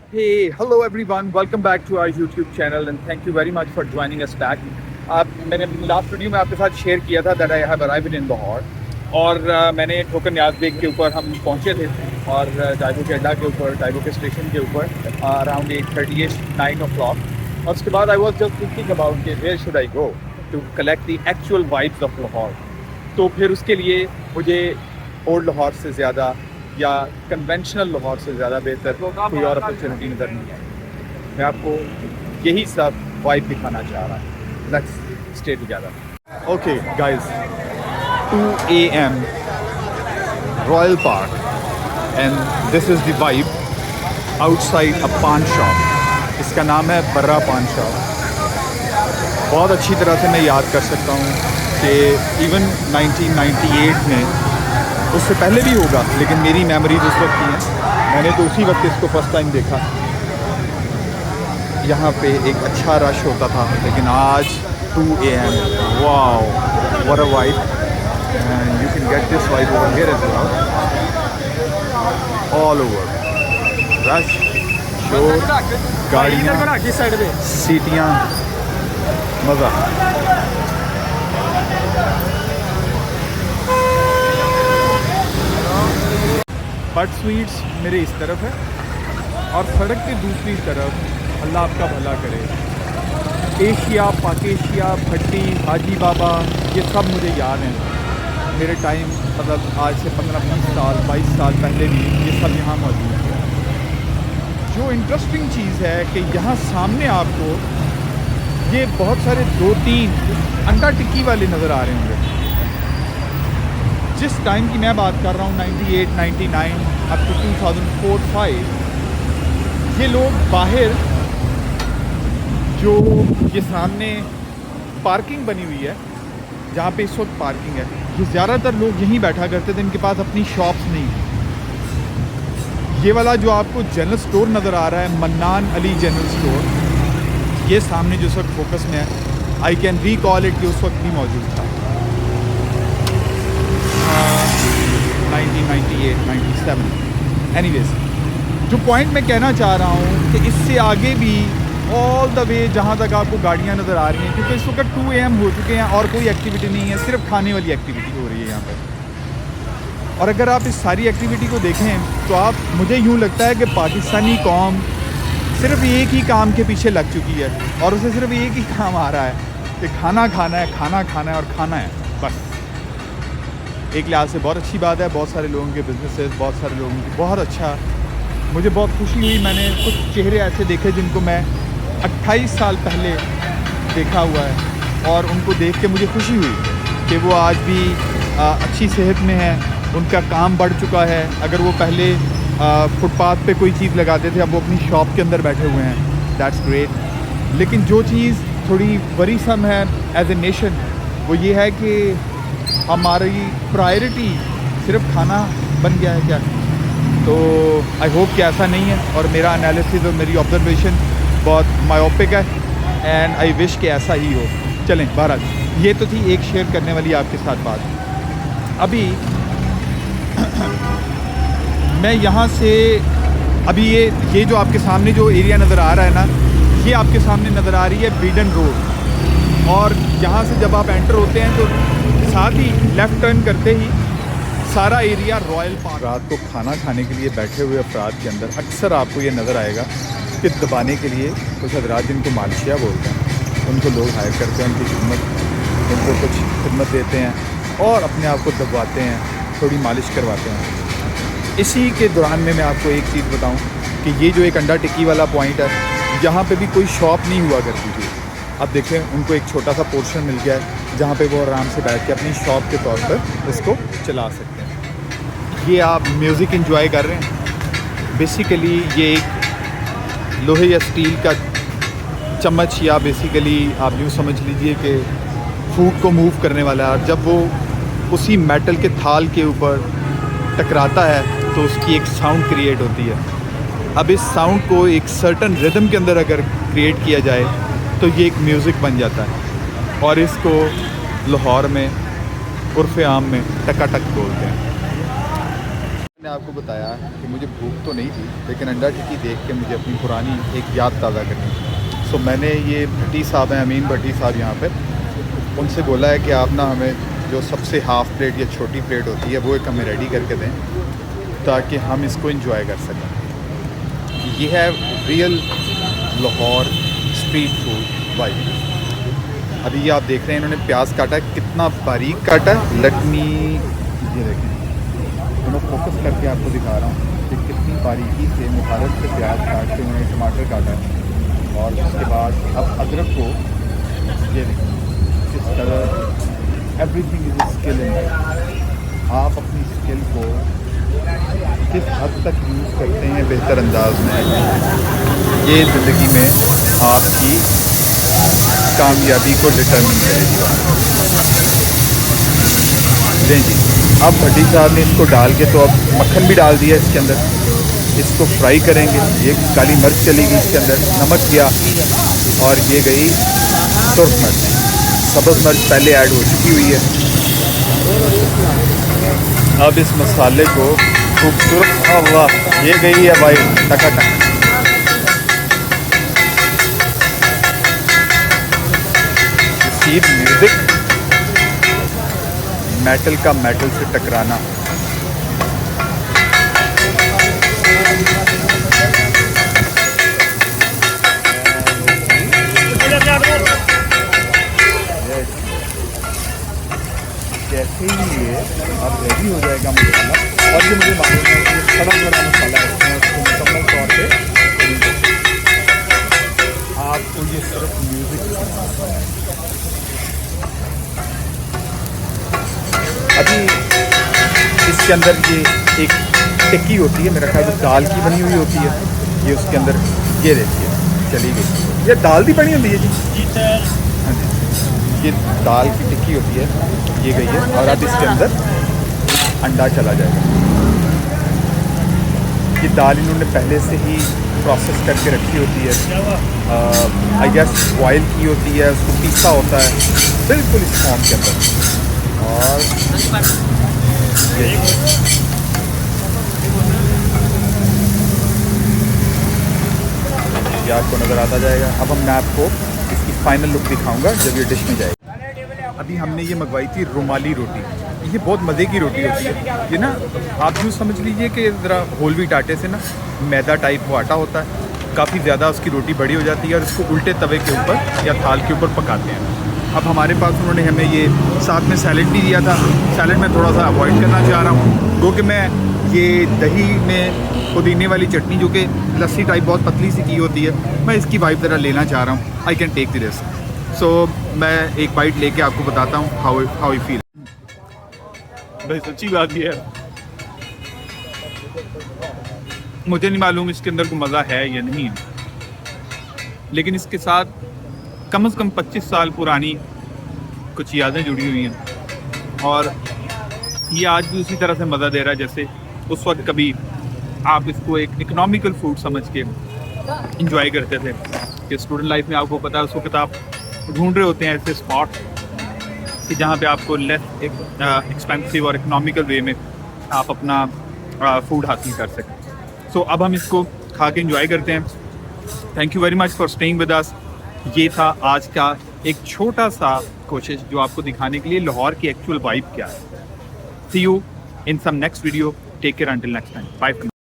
Hey, hello everyone. Welcome back to our YouTube channel and thank you very much for joining us back. आप मैंने last video में आपके साथ share किया था that I have arrived in Lahore और मैंने ठोकर न्याज बेग के ऊपर हम पहुंचे थे और टाइबो के अड्डा के ऊपर टाइबो के स्टेशन के ऊपर अराउंड 8:30 9 o'clock और उसके बाद I was just thinking about कि where should I go to collect the actual vibes of Lahore. तो फिर उसके लिए मुझे ओल्ड लाहौर से ज़्यादा या कन्वेंशनल लाहौर से ज़्यादा बेहतर कोई और अपॉर्चुनिटी नज़र नहीं है। मैं आपको यही सब वाइब दिखाना चाह रहा हूँ। Let's stay together. Okay guys, 2 AM royal park and this is the vibe outside अ पान शॉप। इसका नाम है बर्रा पान शॉप। बहुत अच्छी तरह से मैं याद कर सकता हूँ कि इवन 1998 में, उससे पहले भी होगा लेकिन मेरी मेमोरीज उस वक्त की हैं, मैंने तो उसी वक्त इसको फर्स्ट टाइम देखा। यहाँ पे एक अच्छा रश होता था लेकिन आज 2 AM, wow what a vibe. And you can get this vibe over here as well, all over rush, शोर, गाड़ियाँ, सीटियाँ, मज़ा। बट स्वीट्स मेरे इस तरफ है और सड़क के दूसरी तरफ अल्लाह आपका भला करे, एशिया, पाकेशिया, भट्टी, हाजी बाबा, ये सब मुझे याद हैं। मेरे टाइम मतलब आज से 15-20 साल 22 साल पहले भी ये सब यहाँ मौजूद है। जो इंटरेस्टिंग चीज़ है कि यहाँ सामने आपको ये बहुत सारे 2-3 अंडा टिक्की वाले नज़र आ रहे होंगे। जिस टाइम की मैं बात कर रहा हूँ 98, 99 अप टू 2004-05, ये लोग बाहर जो ये सामने पार्किंग बनी हुई है जहाँ पे इस वक्त पार्किंग है, ये ज़्यादातर लोग यहीं बैठा करते थे, इनके पास अपनी शॉप्स नहीं। ये वाला जो आपको जनरल स्टोर नज़र आ रहा है, मन्नान अली जनरल स्टोर, ये सामने जो इस वक्त फोकस में है, आई कैन रिकॉल इट कि उस वक्त भी मौजूद था 1998, 97। एनीवेज, जो पॉइंट मैं कहना चाह रहा हूँ कि इससे आगे भी ऑल द वे जहाँ तक आपको गाड़ियाँ नज़र आ रही हैं, क्योंकि इस वक्त 2 AM हो चुके हैं और कोई एक्टिविटी नहीं है, सिर्फ खाने वाली एक्टिविटी हो रही है यहाँ पर। और अगर आप इस सारी एक्टिविटी को देखें तो आप, मुझे यूँ लगता है कि पाकिस्तानी कौम सिर्फ एक ही काम के पीछे लग चुकी है और उसे सिर्फ एक ही काम आ रहा है कि खाना खाना है, खाना खाना है और खाना है, बस। एक लिहाज से बहुत अच्छी बात है, बहुत सारे लोगों के बिजनेसेस, बहुत सारे लोगों की बहुत अच्छा, मुझे बहुत खुशी हुई। मैंने कुछ चेहरे ऐसे देखे जिनको मैं 28 साल पहले देखा हुआ है और उनको देख के मुझे खुशी हुई कि वो आज भी अच्छी सेहत में है, उनका काम बढ़ चुका है। अगर वो पहले फुटपाथ पे कोई चीज़ लगाते थे, अब वो अपनी शॉप के अंदर बैठे हुए हैं, दैट्स ग्रेट। लेकिन जो चीज़ थोड़ी वरीसम है एज ए नेशन, वो ये है कि हमारी प्रायोरिटी सिर्फ खाना बन गया है क्या। तो आई होप कि ऐसा नहीं है और मेरा एनालिसिस और मेरी ऑब्जर्वेशन बहुत मायोपिक है एंड आई विश कि ऐसा ही हो। चलें, बहरहाल ये तो थी एक शेयर करने वाली आपके साथ बात। अभी मैं यहाँ से, अभी ये जो आपके सामने जो एरिया नज़र आ रहा है ना, ये आपके सामने नज़र आ रही है बीडन रोड। और यहाँ से जब आप एंटर होते हैं तो साथ ही लेफ़्ट टर्न करते ही सारा एरिया रॉयल पार्क। रात को खाना खाने के लिए बैठे हुए अफराद के अंदर अक्सर आपको ये नज़र आएगा कि दबाने के लिए कुछ हज़रात जिनको मालिशिया बोलते हैं, उनको लोग हायर करते हैं, उनकी खिदमत, उनको कुछ खिदमत देते हैं और अपने आप को दबाते हैं, थोड़ी मालिश करवाते हैं। इसी के दौरान में मैं आपको एक चीज़ बताऊं कि ये जो एक अंडा टिक्की वाला पॉइंट है, यहाँ पे भी कोई शॉप नहीं हुआ करती थी। अब देखें, उनको एक छोटा सा पोर्शन मिल गया है जहाँ पे वो आराम से बैठ के अपनी शॉप के तौर पर उसको चला सकते हैं। ये आप म्यूज़िक एंजॉय कर रहे हैं। बेसिकली ये एक लोहे या स्टील का चम्मच, या बेसिकली आप यूँ समझ लीजिए कि फूड को मूव करने वाला है। और जब वो उसी मेटल के थाल के ऊपर टकराता है तो उसकी एक साउंड क्रिएट होती है। अब इस साउंड को एक सर्टन रिदम के अंदर अगर क्रिएट किया जाए तो ये एक म्यूज़िक बन जाता है और इसको लाहौर में उर्फ़ आम में टका टक बोलते हैं। मैंने आपको बताया कि मुझे भूख तो नहीं थी, लेकिन अंडा टिक्की देख के मुझे अपनी पुरानी एक याद ताज़ा करनी थी। सो मैंने ये भट्टी साहब हैं, अमीन भट्टी साहब यहाँ पर, उनसे बोला है कि आप ना हमें जो सबसे हाफ़ प्लेट या छोटी प्लेट होती है वो एक हमें रेडी करके दें ताकि हम इसको इंजॉय कर सकें। ये है real Lahore street food vibe. अभी ये आप देख रहे हैं इन्होंने प्याज काटा है, कितना बारीक काटा है। लटनी ये देखें, मैं फोकस करके आपको दिखा रहा हूँ कि कितनी बारीकी से मुहारत से प्याज काट के उन्होंने टमाटर काटा है। और उसके बाद अब अदरक को ये देखें किस तरह, everything is skill in life. आप अपनी स्किल को किस हद तक यूज़ करते हैं बेहतर अंदाज में, ये ज़िंदगी में आपकी कामयाबी को डिटरमिन करेगी। लें जी, अब भट्टी साहब ने इसको डाल के तो अब मक्खन भी डाल दिया इसके अंदर, इसको फ्राई करेंगे। ये काली मिर्च चली गई इसके अंदर, नमक गया और ये गई सुर्ख मिर्च। सब्ज़ मिर्च पहले ऐड हो चुकी हुई है। अब इस मसाले को खूबसूरत, वाह ये गई है भाई टकाटक। म्यूज़िक, मेटल का मेटल से टकराना। जैसे ही ये अब रेडी हो जाएगा मसाला, और ये मुझे मालूम है कि खड़ा मसाला है, मैं उसको मुकम्मल तौर पे आपको ये सिर्फ म्यूज़िक। अभी इसके अंदर ये एक टिक्की होती है, मेरा ख्याल दाल की बनी हुई होती है, ये उसके अंदर ये देखिए चली गई। ये दाल भी बनी होती है जी सर, हाँ जी, ये दाल की टिक्की होती है, ये गई है। और अब इसके अंदर अंडा चला जाएगा। ये दाल इन्होंने पहले से ही प्रोसेस करके रखी होती है, आई गेस बॉयल की होती है, उसको पीसा होता है बिल्कुल इस फॉर्म के अंदर। और ये आपको नज़र आता जाएगा। अब मैं आपको इसकी फाइनल लुक दिखाऊंगा जब ये डिश में जाएगी। अभी हमने ये मंगवाई थी रुमाली रोटी। ये बहुत मज़े की रोटी होती है। ये ना आप यूँ समझ लीजिए कि ज़रा होल व्हीट आटे से ना मैदा टाइप वो आटा होता है, काफ़ी ज़्यादा उसकी रोटी बड़ी हो जाती है और इसको उल्टे तवे के ऊपर या थाल के ऊपर पकाते हैं। अब हमारे पास उन्होंने हमें ये साथ में सैलेड भी दिया था। सैलेड में थोड़ा सा अवॉइड करना चाह रहा हूँ क्योंकि मैं ये दही में पुदीने वाली चटनी जो कि लस्सी टाइप बहुत पतली सी की होती है, मैं इसकी वाइब ज़रा लेना चाह रहा हूँ। I can take the risk. So मैं एक बाइट लेके आपको बताता हूँ हाउ आई फील। भाई सच्ची बात ये है, मुझे नहीं मालूम इसके अंदर कोई मज़ा है या नहीं, लेकिन इसके साथ कम से कम 25 साल पुरानी कुछ यादें जुड़ी हुई हैं और ये आज भी उसी तरह से मज़ा दे रहा है जैसे उस वक्त कभी आप इसको एक इकोनॉमिकल फूड समझ के इंजॉय करते थे। कि स्टूडेंट लाइफ में आपको पता है उस वक्त आप ढूंढ रहे होते हैं ऐसे स्पॉट कि जहाँ पे आपको लेस एक्सपेंसिव और इकोनॉमिकल वे में आप अपना फूड हासिल कर सकें। सो अब हम इसको खा के इंजॉय करते हैं। Thank you very much for staying with us. ये था आज का एक छोटा सा कोशिश जो आपको दिखाने के लिए लाहौर की एक्चुअल वाइब क्या है। See you in some next video. Take care until next time. Bye.